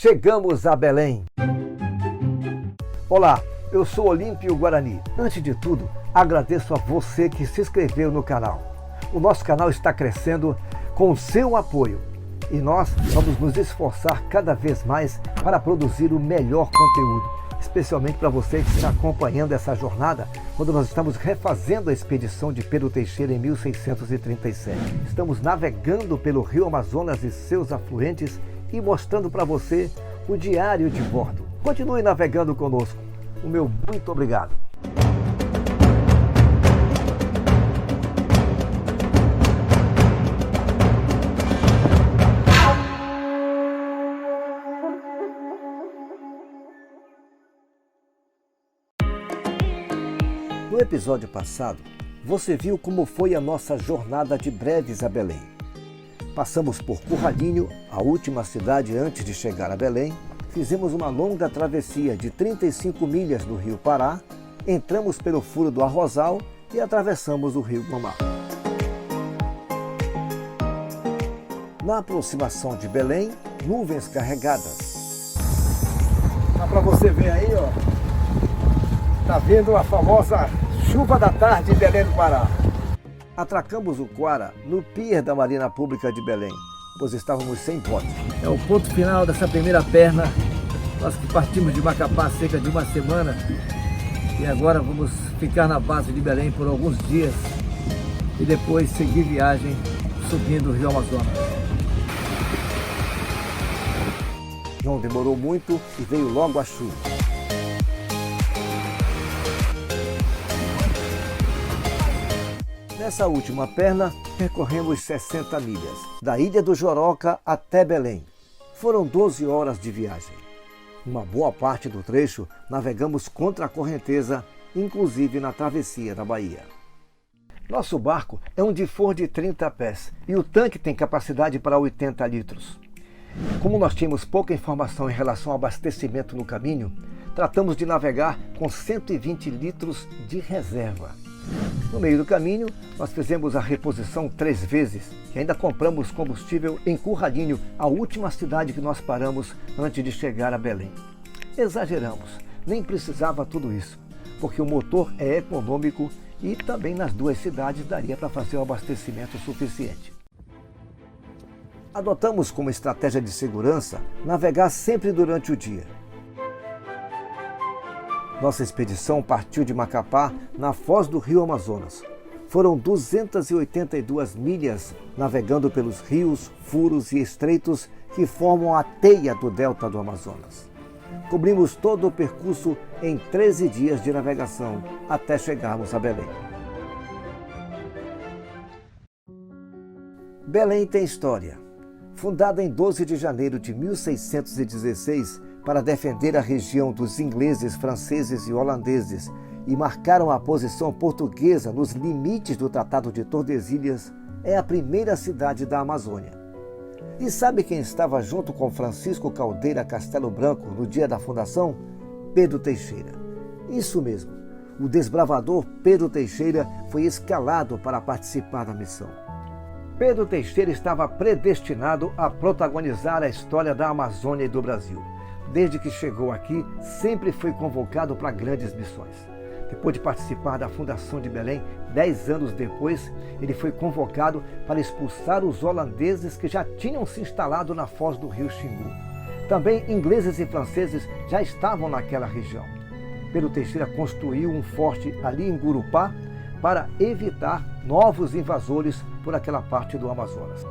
chegamos a Belém. Olá, eu sou Olímpio Guarani. Antes de tudo, agradeço a você que se inscreveu no canal. O nosso canal está crescendo com o seu apoio e nós vamos nos esforçar cada vez mais para produzir o melhor conteúdo, especialmente para você que está acompanhando essa jornada quando nós estamos refazendo a expedição de Pedro Teixeira em 1637. Estamos navegando pelo Rio Amazonas e seus afluentes e mostrando para você o diário de bordo. Continue navegando conosco. O meu muito obrigado. No episódio passado, você viu como foi a nossa jornada de Breves a Belém. Passamos por Curralinho, a última cidade antes de chegar a Belém, fizemos uma longa travessia de 35 milhas do Rio Pará, entramos pelo Furo do Arrozal e atravessamos o Rio Gomá. Na aproximação de Belém, nuvens carregadas. Dá para você ver aí, ó. Tá vendo a famosa chuva da tarde em Belém do Pará. Atracamos o Quara no pier da Marina Pública de Belém, pois estávamos sem bote. É o ponto final dessa primeira perna. Nós que partimos de Macapá há cerca de uma semana e agora vamos ficar na base de Belém por alguns dias e depois seguir viagem subindo o Rio Amazonas. Não demorou muito e veio logo a chuva. Nessa última perna, percorremos 60 milhas, da Ilha do Joroca até Belém. Foram 12 horas de viagem. Uma boa parte do trecho navegamos contra a correnteza, inclusive na travessia da Bahia. Nosso barco é um difor de 30 pés e o tanque tem capacidade para 80 litros. Como nós tínhamos pouca informação em relação ao abastecimento no caminho, tratamos de navegar com 120 litros de reserva. No meio do caminho, nós fizemos a reposição 3 vezes e ainda compramos combustível em Curralinho, a última cidade que nós paramos antes de chegar a Belém. Exageramos, nem precisava tudo isso, porque o motor é econômico e também nas duas cidades daria para fazer o abastecimento suficiente. Adotamos como estratégia de segurança navegar sempre durante o dia. Nossa expedição partiu de Macapá, na foz do Rio Amazonas. Foram 282 milhas navegando pelos rios, furos e estreitos que formam a teia do delta do Amazonas. Cobrimos todo o percurso em 13 dias de navegação até chegarmos a Belém. Belém tem história. Fundada em 12 de janeiro de 1616, para defender a região dos ingleses, franceses e holandeses e marcaram a posição portuguesa nos limites do Tratado de Tordesilhas, é a primeira cidade da Amazônia. E sabe quem estava junto com Francisco Caldeira Castelo Branco no dia da fundação? Pedro Teixeira. Isso mesmo, o desbravador Pedro Teixeira foi escalado para participar da missão. Pedro Teixeira estava predestinado a protagonizar a história da Amazônia e do Brasil. Desde que chegou aqui, sempre foi convocado para grandes missões. Depois de participar da fundação de Belém, 10 anos depois, ele foi convocado para expulsar os holandeses que já tinham se instalado na foz do rio Xingu. Também ingleses e franceses já estavam naquela região. Pedro Teixeira construiu um forte ali em Gurupá para evitar novos invasores por aquela parte do Amazonas.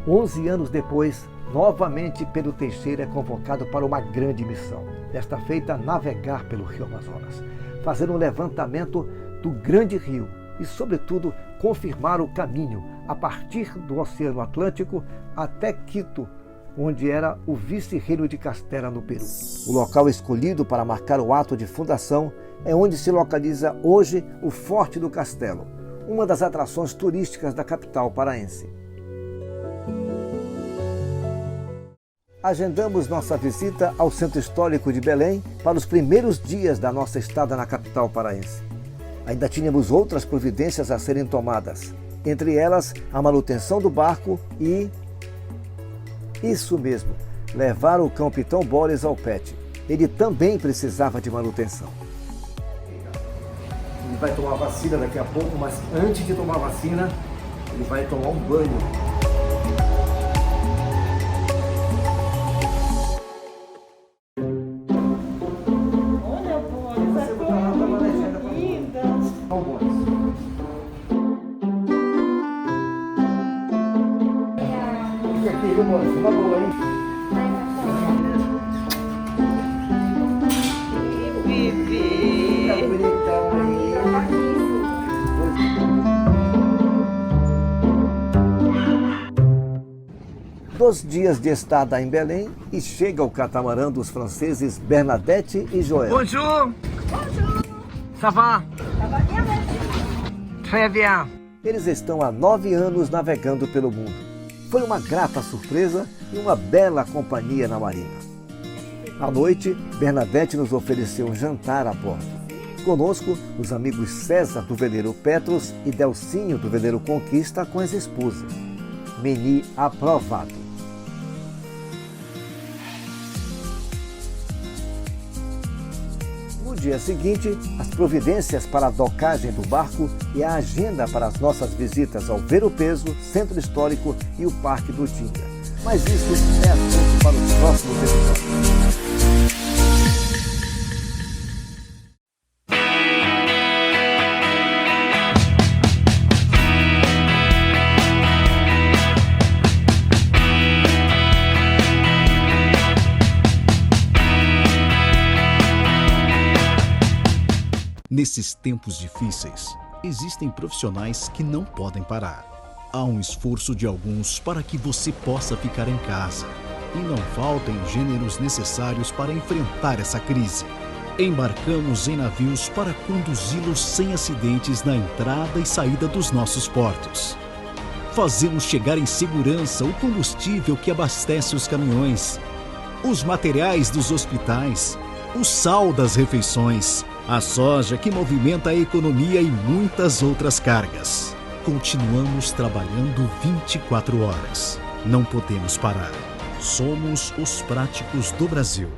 11 anos depois, novamente Pedro Teixeira é convocado para uma grande missão, desta feita navegar pelo Rio Amazonas, fazer um levantamento do grande rio e, sobretudo, confirmar o caminho a partir do Oceano Atlântico até Quito, onde era o vice-reino de Castela, no Peru. O local escolhido para marcar o ato de fundação é onde se localiza hoje o Forte do Castelo, uma das atrações turísticas da capital paraense. Agendamos nossa visita ao Centro Histórico de Belém para os primeiros dias da nossa estada na capital paraense. Ainda tínhamos outras providências a serem tomadas, entre elas a manutenção do barco e, isso mesmo, levaram o cão Pitão Boris ao pet. Ele também precisava de manutenção. Ele vai tomar vacina daqui a pouco, mas antes de tomar vacina, ele vai tomar um banho. Olha, Boris, a cor é muito linda. Fica aqui, viu, Boris? Uma boa, hein? Fica bonitão aí. 2 dias de estada em Belém e chega o catamarã dos franceses Bernadette e Joël. Bonjour. Ça va? Très bien. Eles estão há 9 anos navegando pelo mundo. Foi uma grata surpresa e uma bela companhia na marina. À noite, Bernadette nos ofereceu um jantar a bordo. Conosco, os amigos César do veleiro Petros e Delcinho do veleiro Conquista com as esposas. Menu aprovado. No dia seguinte, as providências para a docagem do barco e a agenda para as nossas visitas ao Ver o Peso, Centro Histórico e o Parque do Tinga. Mas isso é assunto para os próximos episódios. Nesses tempos difíceis, existem profissionais que não podem parar. Há um esforço de alguns para que você possa ficar em casa. E não faltam gêneros necessários para enfrentar essa crise. Embarcamos em navios para conduzi-los sem acidentes na entrada e saída dos nossos portos. Fazemos chegar em segurança o combustível que abastece os caminhões, os materiais dos hospitais, o sal das refeições, a soja que movimenta a economia e muitas outras cargas. Continuamos trabalhando 24 horas. Não podemos parar. Somos os Práticos do Brasil.